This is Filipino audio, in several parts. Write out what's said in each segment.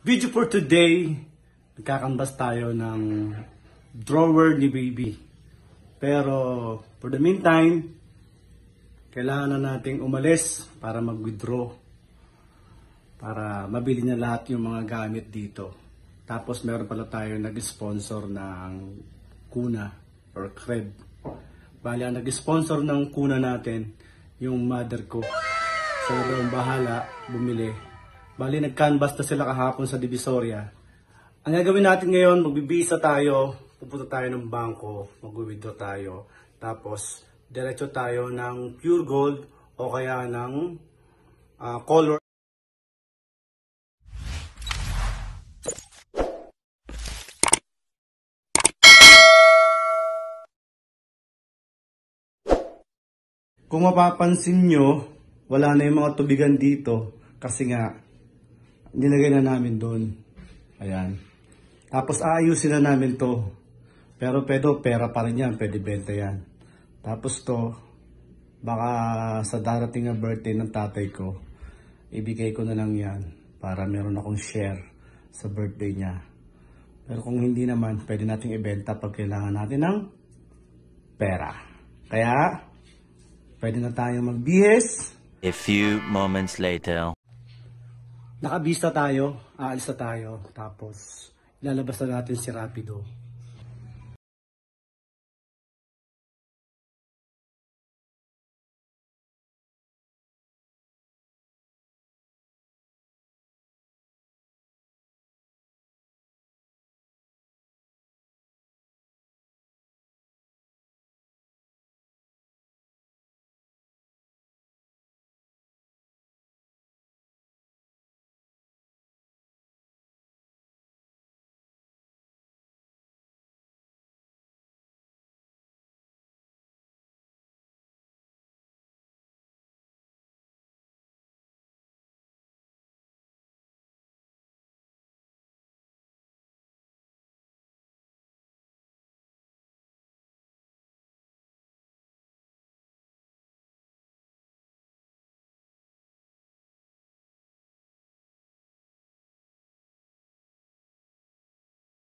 Video for today, nagkakambas tayo ng drawer ni baby. Pero for the meantime, kailangan na nating umalis para mag-withdraw. Para mabili niya lahat yung mga gamit dito. Tapos meron pala tayo nag-sponsor ng kuna or crib. Bali, ang nag-sponsor ng kuna natin, yung mother ko. So doon bahala, bumili. Bali, nag-canvas na sila kahapon sa Divisoria. Ang gagawin natin ngayon, magbibisa tayo, pupunta tayo ng bangko, mag-withdraw tayo. Tapos, diretso tayo ng pure gold o kaya ng color. Kung mapapansin nyo, wala na yung mga tubigan dito kasi nga, nilagay na namin doon. Ayan. Tapos aayusin na namin to. Pero pera pa rin yan. Pwede benta yan. Tapos to, baka sa darating na birthday ng tatay ko, ibigay ko na lang yan para meron akong share sa birthday niya. Pero kung hindi naman, pwede nating ibenta pag kailangan natin ng pera. Kaya, pwede na tayong magbihis. A few moments later. Nakabista tayo, aalis na tayo, tapos ilalabas na natin si Rapido.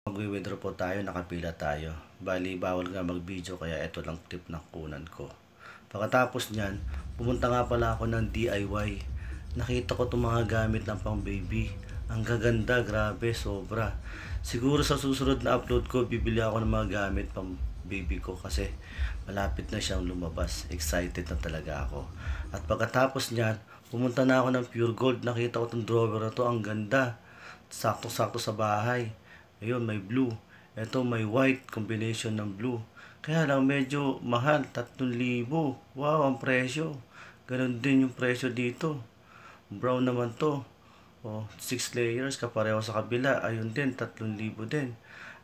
Mag-withdraw po tayo, nakapila tayo. Bali, bawal nga mag-video kaya ito lang tip na kunan ko. Pagkatapos nyan, pumunta nga pala ako ng DIY. Nakita ko itong mga gamit ng pang baby. Ang gaganda, grabe, sobra. Siguro sa susunod na upload ko, bibili ako ng mga gamit pang baby ko kasi malapit na siyang lumabas. Excited na talaga ako. At pagkatapos nyan, pumunta na ako ng Pure Gold. Nakita ko itong drawer na to, ang ganda. Sakto-sakto sa bahay. Ayun, may blue. Ito may white, combination ng blue. Kaya lang medyo mahal, 3,000. Wow, ang presyo. Ganon din yung presyo dito. Brown naman to. Oh, 6 layers, kapareho sa kabila. Ayun din, 3,000 din.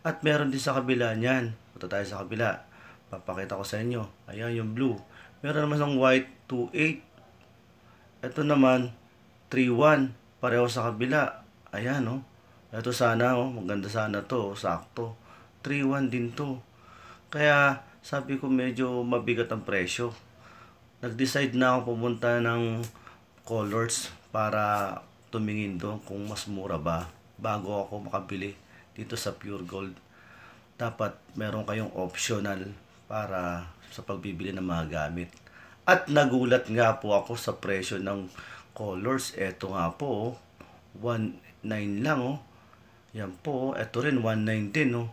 At meron din sa kabila niyan. Punta tayo sa kabila. Papakita ko sa inyo. Ayan yung blue. Meron naman ng white, 2,800. Ito naman, 3,100. Pareho sa kabila. Ayan, oh. Ito sana, oh, maganda sana to, sakto. 3,100 din to. Kaya, sabi ko medyo mabigat ang presyo. Nag-decide na ako pumunta ng Colors para tumingin doon kung mas mura ba bago ako makabili dito sa Pure Gold. Dapat meron kayong optional para sa pagbibili ng mga gamit. At nagulat nga po ako sa presyo ng Colors. Ito nga po, 1,900 lang, oh. Yan po, ito rin 1,900 oh.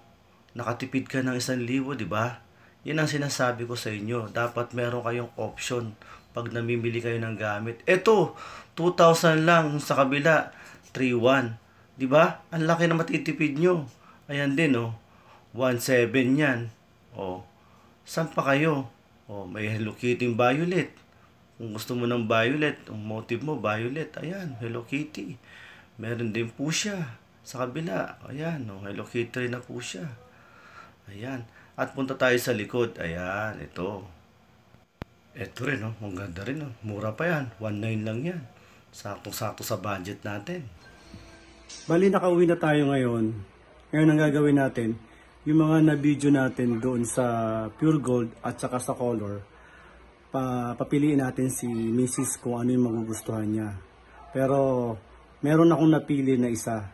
Nakatipid ka ng 1,000, di ba? Yan ang sinasabi ko sa inyo. Dapat meron kayong option pag namimili kayo ng gamit. Ito, 2,000 lang sa kabila, 3,100. Di ba? Ang laki na matitipid nyo. Ayan din oh. 1,700 yan. Oh. Saan pa kayo? Oh, may Hello Kitty violet. Kung gusto mo ng violet, ang motive mo violet. Ayan, Hello Kitty. Meron din po siya sa kabila. Ayan, oh, Hello Kitty na po siya. Ayan. At punta tayo sa likod. Ayan, ito. Ito rin, oh. Ang ganda rin, oh. Mura pa yan. 1,900 lang yan. Saktong-sakto sa budget natin. Bali, nakauwi na tayo ngayon. Ngayon ang gagawin natin, yung mga na-video natin doon sa Pure Gold at saka sa Color, papiliin natin si Mrs. kung ano yung magugustuhan niya. Pero meron akong napili na isa.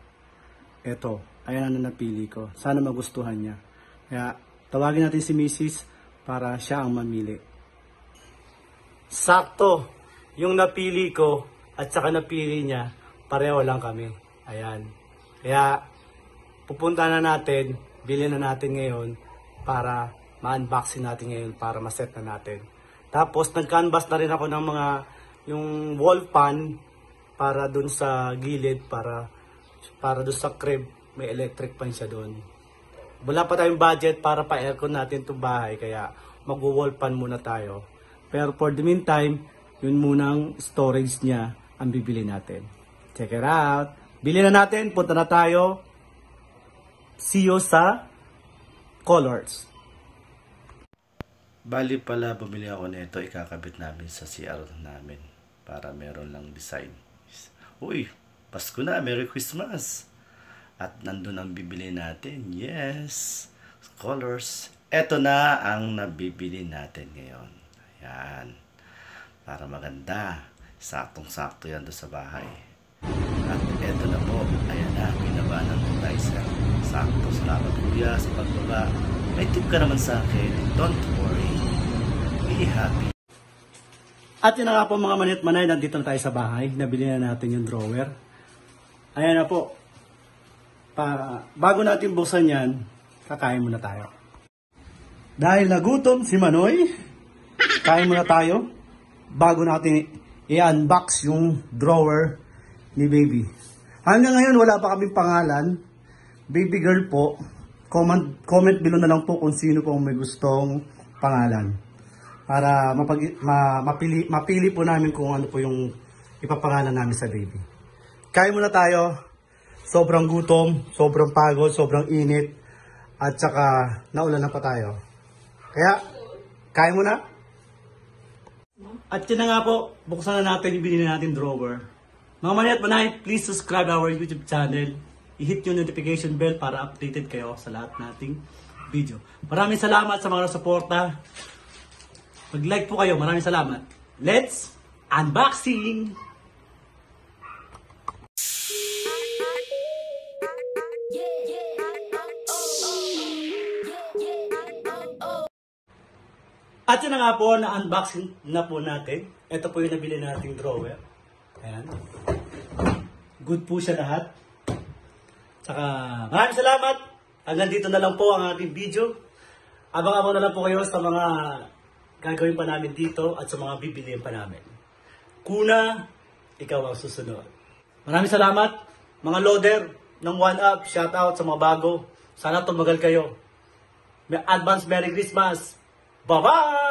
Eto, ayan na napili ko. Sana magustuhan niya. Kaya tawagin natin si Mrs. para siya ang mamili. Sakto! Yung napili ko at saka napili niya, pareho lang kami. Ayan. Kaya pupunta na natin, bilhin na natin ngayon para ma-unboxing natin ngayon para ma-set na natin. Tapos nag-canvas na rin ako ng mga yung wall fan para dun sa gilid para dun sa crib may electric fan siya dun. Wala pa tayong budget para pa-aircon natin itong bahay kaya mag-wall fan muna tayo. Pero for the meantime, yun munang storage niya ang bibili natin. Check it out. Bili na natin, punta na tayo. See you sa Colors. Bali pala, bumili ako nito, ikakabit namin sa CR namin para meron lang design. Uy, Pasko na, Merry Christmas! At nandun ang bibili natin, yes! Colors. Eto na ang nabibili natin ngayon. Ayan. Para maganda. Saktong-sakto yan doon sa bahay. At eto na po, ayan na, binaba ng dicer. Sakto, salamat kuya sa pagbaba. May tip ka naman sa akin, don't worry. Be happy. At yun na nga po mga manit-manay, nandito na tayo sa bahay. Nabili na natin yung drawer. Ayan na po. Bago natin buksan yan, kakain muna tayo. Dahil nagutom si Manoy, kain muna tayo bago natin i-unbox yung drawer ni baby. Hanggang ngayon wala pa kaming pangalan. Baby girl po. Comment below na lang po kung sino po may gustong pangalan. Para mapili po namin kung ano po yung ipapangalan namin sa baby. Kain muna tayo. Sobrang gutom, sobrang pagod, sobrang init. At saka naulan na pa tayo. Kaya, kain muna. At yun na nga po, buksan na natin yung binili natin drawer. Mga mani at manay, please subscribe our YouTube channel. I-hit yung notification bell para updated kayo sa lahat nating video. Maraming salamat sa mga suporta. Mag-like po kayo. Maraming salamat. Let's unboxing! At yun na nga po, na-unboxing na po natin. Ito po yung nabili nating drawer. Ayan. Good po siya lahat. Saka maraming salamat. Hanggang dito na lang po ang ating video. Abang-abang na lang po kayo sa mga gagawin pa namin dito at sa mga bibiliin pa namin. Kuna, ikaw ang susunod. Maraming salamat. Mga loader ng 1UP, shoutout sa mga bago. Sana tumagal kayo. May advance Merry Christmas. Bye-bye!